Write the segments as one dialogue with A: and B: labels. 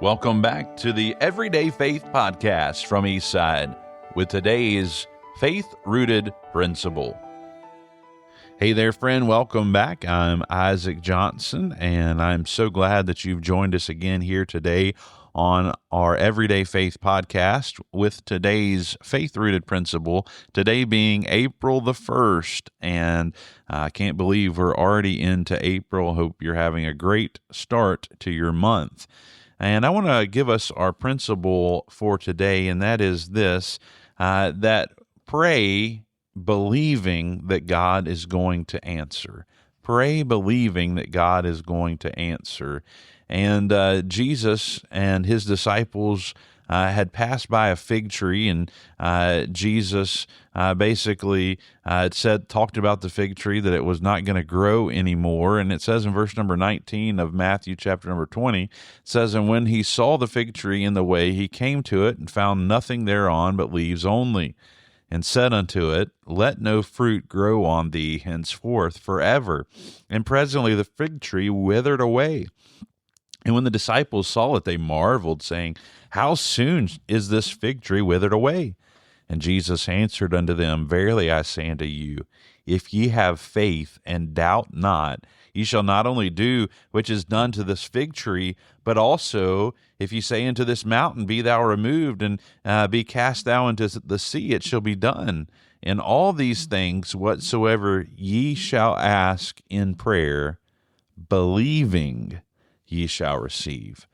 A: Welcome back to the Everyday Faith Podcast from Eastside with today's faith-rooted principle. Hey there, friend. Welcome back. I'm Isaac Johnson, and I'm so glad that you've joined us again here today on our Everyday Faith Podcast with today's faith-rooted principle, today being April the 1st, and I can't believe we're already into April. Hope you're having a great start to your month. And I want to give us our principle for today, and that is this, that pray believing that God is going to answer. Pray believing that God is going to answer. And Jesus and his disciples had passed by a fig tree, and Jesus basically talked about the fig tree, that it was not going to grow anymore. And it says in verse number 19 of Matthew chapter number 20, it says, "And when he saw the fig tree in the way, he came to it and found nothing thereon but leaves only, and said unto it, Let no fruit grow on thee henceforth forever. And presently the fig tree withered away. And when the disciples saw it, they marveled, saying, How soon is this fig tree withered away? And Jesus answered unto them, Verily I say unto you, if ye have faith and doubt not, ye shall not only do which is done to this fig tree, but also if ye say unto this mountain, Be thou removed, and be cast thou into the sea, it shall be done. In all these things whatsoever ye shall ask in prayer, believing, ye shall receive."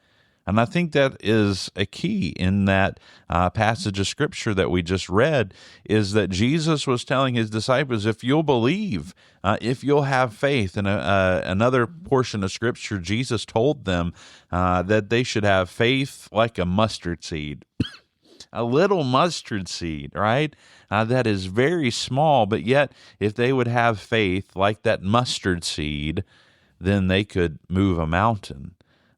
A: And I think that is a key in that passage of Scripture that we just read, is that Jesus was telling his disciples, if you'll believe, if you'll have faith. And another portion of Scripture, Jesus told them that they should have faith like a mustard seed. A little mustard seed, right? That is very small, but yet if they would have faith like that mustard seed, then they could move a mountain.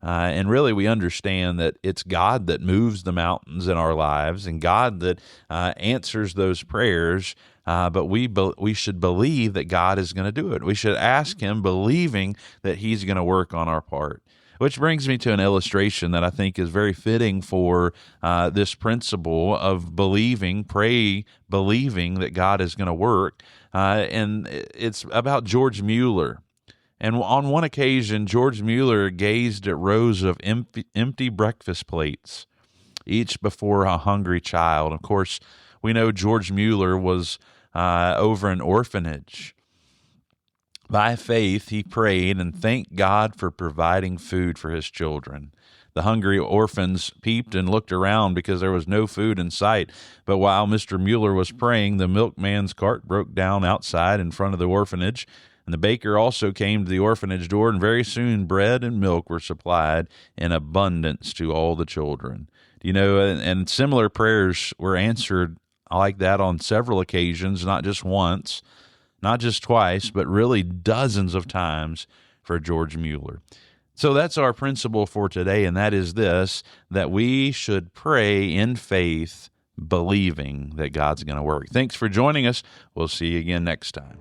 A: And really, we understand that it's God that moves the mountains in our lives, and God that answers those prayers. But we should believe that God is going to do it. We should ask Him, believing that He's going to work on our part. Which brings me to an illustration that I think is very fitting for this principle of believing, believing that God is going to work. And it's about George Mueller. And on one occasion, George Mueller gazed at rows of empty breakfast plates, each before a hungry child. Of course, we know George Mueller was over an orphanage. By faith, he prayed and thanked God for providing food for his children. The hungry orphans peeped and looked around because there was no food in sight. But while Mr. Mueller was praying, the milkman's cart broke down outside in front of the orphanage. And the baker also came to the orphanage door, and very soon bread and milk were supplied in abundance to all the children. You know, and similar prayers were answered like that on several occasions, not just once, not just twice, but really dozens of times for George Mueller. So that's our principle for today, and that is this, that we should pray in faith, believing that God's going to work. Thanks for joining us. We'll see you again next time.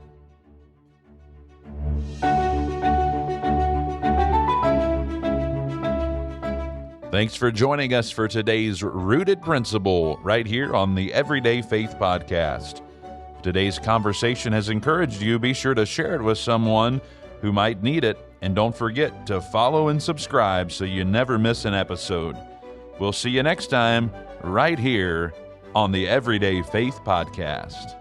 A: Thanks for joining us for today's Rooted Principle right here on the Everyday Faith Podcast. If today's conversation has encouraged you, be sure to share it with someone who might need it, and don't forget to follow and subscribe so you never miss an episode. We'll see you next time right here on the Everyday Faith Podcast.